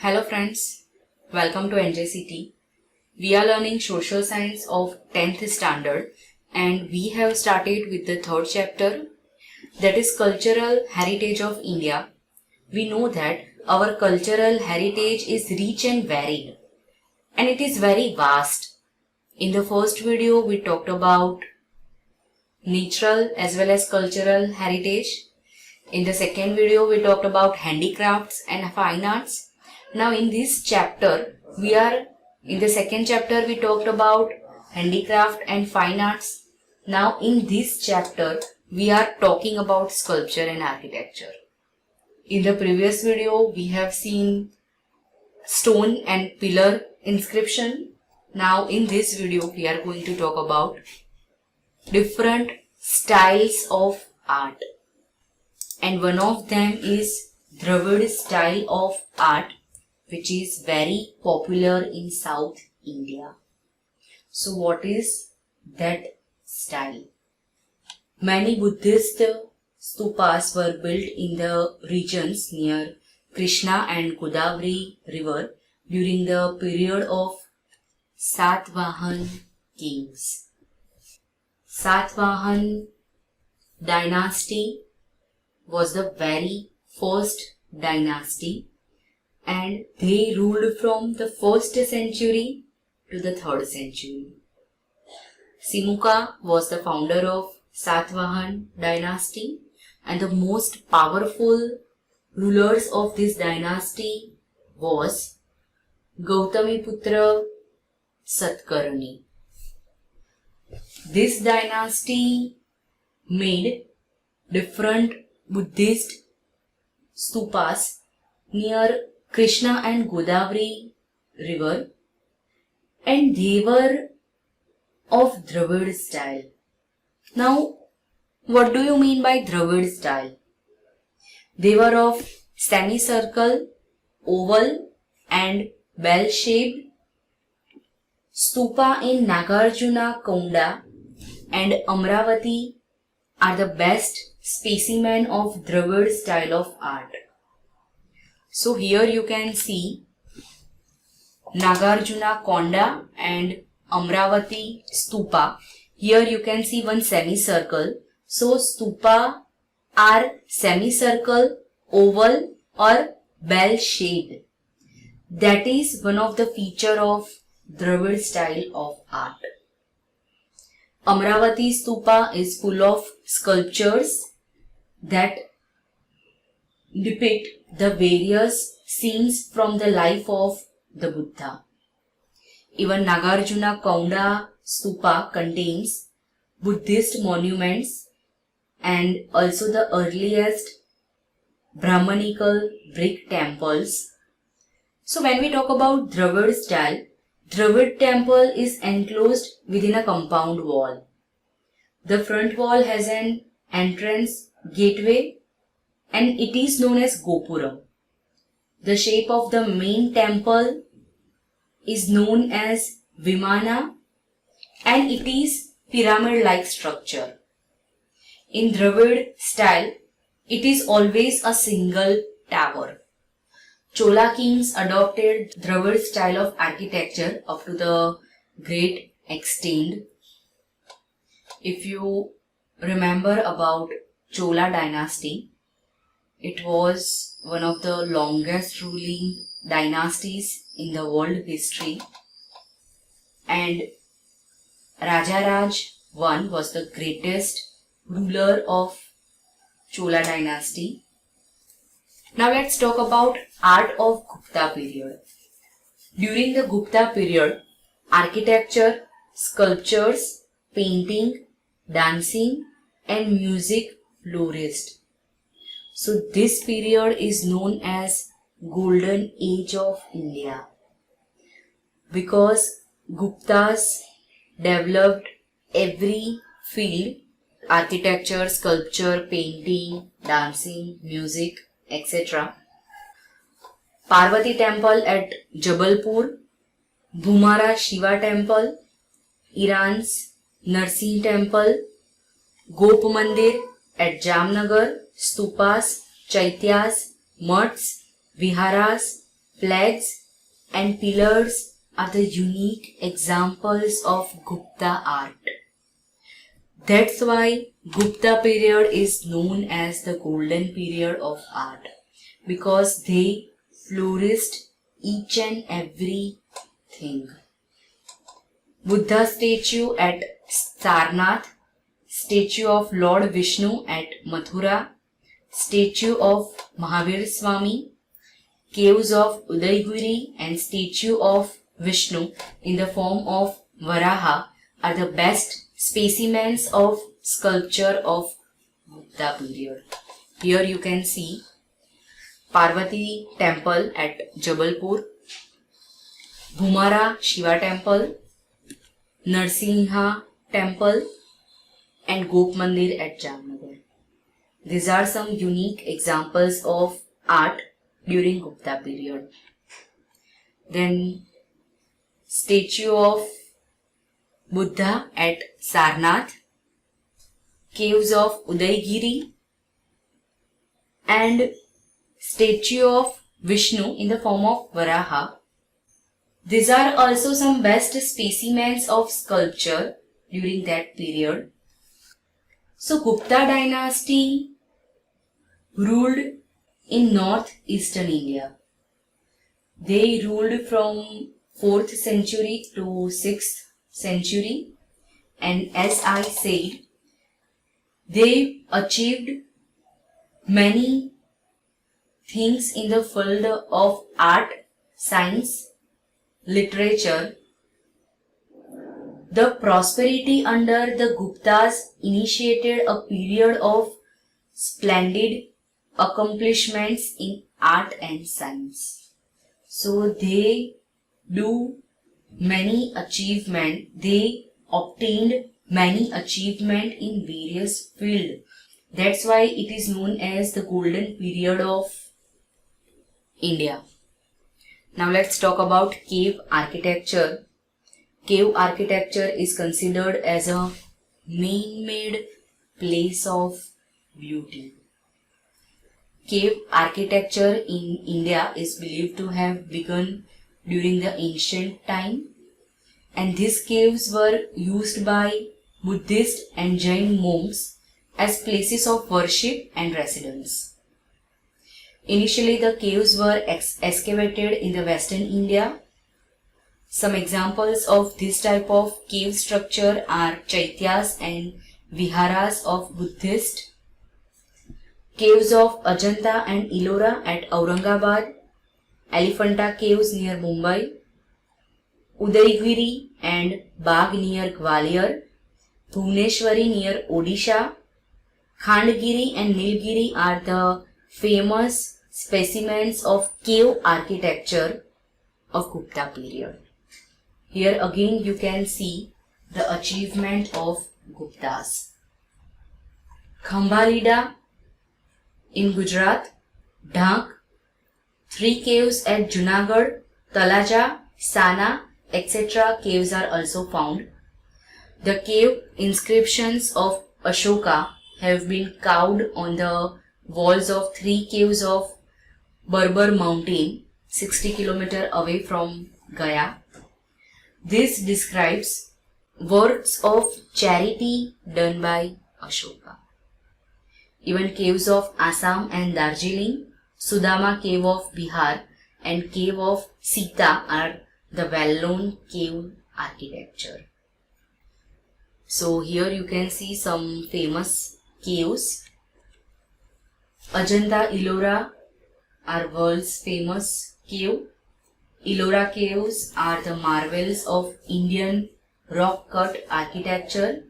Hello friends, welcome to NJCF. We are learning social science of 10th standard and we have started with the third chapter, that is cultural heritage of India. We know that our cultural heritage is rich and varied and it is very vast. In the first video we talked about natural as well as cultural heritage. In the second video we talked about handicrafts and fine arts. Now in this chapter, in the second chapter we talked about handicraft and fine arts. Now in this chapter, we are talking about sculpture and architecture. In the previous video, we have seen stone and pillar inscription. Now in this video, we are going to talk about different styles of art. And one of them is Dravid style of art, which is very popular in South India. So what is that style? Many Buddhist stupas were built in the regions near Krishna and Godavari river during the period of Satvahan kings. Satvahan dynasty was the very first dynasty and they ruled from the 1st century to the 3rd century. Simuka was the founder of Satvahan dynasty and the most powerful rulers of this dynasty was Gautamiputra Satkarni. This dynasty made different Buddhist stupas near Krishna and Godavari river and they were of Dravid style. Now, what do you mean by Dravid style? They were of semicircle, oval and bell-shaped. Stupa in Nagarjuna Konda and Amravati are the best specimen of Dravid style of art. So here you can see Nagarjuna Konda and Amravati Stupa. Here you can see one semicircle. So stupa are semicircle, oval or bell shaped. That is one of the feature of Dravid style of art. Amravati Stupa is full of sculptures that depict the various scenes from the life of the Buddha. Even Nagarjuna Konda Stupa contains Buddhist monuments and also the earliest Brahmanical brick temples. So when we talk about Dravid style, Dravid temple is enclosed within a compound wall. The front wall has an entrance gateway and it is known as Gopuram. The shape of the main temple is known as Vimana and it is pyramid-like structure. In Dravid style, it is always a single tower. Chola kings adopted Dravid style of architecture up to the great extent. If you remember about Chola dynasty, it was one of the longest ruling dynasties in the world history and Rajaraj I was the greatest ruler of Chola dynasty. Now let's talk about art of Gupta period. During the Gupta period, architecture, sculptures, painting, dancing and music flourished. So this period is known as Golden Age of India because Guptas developed every field: architecture, sculpture, painting, dancing, music, etc. Parvati temple at Jabalpur, Bhumara Shiva temple, Iran's Narsi temple, Gop Mandir at Jamnagar, stupas, chaityas, mutts, viharas, Flags and pillars are the unique examples of Gupta art. That's why Gupta period is known as the golden period of art, because they flourished each and everything. Buddha statue at Sarnath, statue of Lord Vishnu at Mathura, statue of Mahavir Swami, caves of Udaigiri and statue of Vishnu in the form of Varaha are the best specimens of sculpture of Gupta period. Here you can see Parvati temple at Jabalpur, Bhumara Shiva temple, Narsimha temple and Gop Mandir at Jamnagar. These are some unique examples of art during Gupta period. Then statue of Buddha at Sarnath, caves of Udaigiri and statue of Vishnu in the form of Varaha. These are also some best specimens of sculpture during that period. So Gupta dynasty ruled in northeastern India. They ruled from 4th century to 6th century, and as I said, they achieved many things in the field of art, science, literature. The prosperity under the Guptas initiated a period of splendid accomplishments in art and science. So they do many achievement. They obtained many achievement in various fields. That's why it is known as the golden period of India. Now let's talk about cave architecture. Cave architecture is considered as a man-made place of beauty. Cave architecture in India is believed to have begun during the ancient time, and these caves were used by Buddhist and Jain monks as places of worship and residence. Initially, the caves were excavated in the Western India. Some examples of this type of cave structure are chaityas and viharas of Buddhist, caves of Ajanta and Ellora at Aurangabad, Elephanta caves near Mumbai, Udaigiri and Bagh near Gwalior, Bhubaneswari near Odisha, Khandgiri and Nilgiri are the famous specimens of cave architecture of Gupta period. Here again you can see the achievement of Guptas. Khambalida in Gujarat, Dhank, 3 caves at Junagadh, Talaja, Sana, etc. caves are also found. The cave inscriptions of Ashoka have been carved on the walls of 3 caves of Barbar mountain, 60 km away from Gaya. This describes works of charity done by Ashoka. Even caves of Assam and Darjeeling, Sudama cave of Bihar and cave of Sita are the well-known cave architecture. So here you can see some famous caves. Ajanta Ellora are world's famous cave. Ellora caves are the marvels of Indian rock-cut architecture,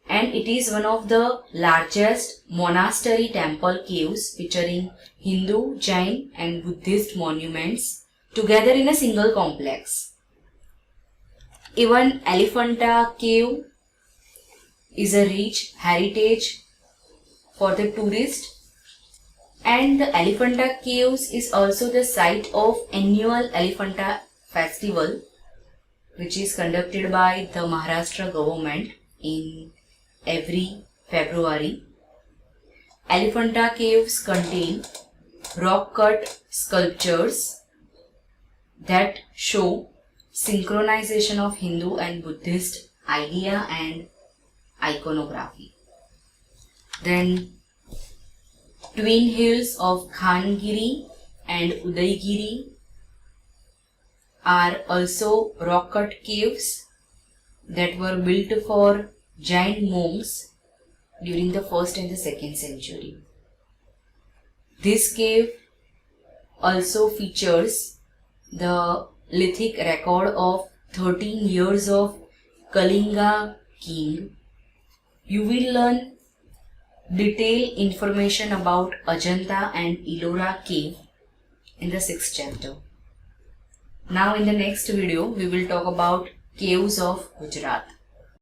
and it is one of the largest monastery temple caves featuring Hindu, Jain and Buddhist monuments together in a single complex. Even Elephanta cave is a rich heritage for the tourist, and the Elephanta caves is also the site of annual Elephanta festival, which is conducted by the Maharashtra government in every February. Elephanta caves contain rock-cut sculptures that show synchronization of Hindu and Buddhist idea and iconography. Then twin hills of Khangiri and Udaigiri are also rock-cut caves that were built for Jain monks during the 1st and the 2nd century. This cave also features the lithic record of 13 years of Kalinga king. You will learn detailed information about Ajanta and Ellora cave in the 6th chapter. Now in the next video we will talk about caves of Gujarat.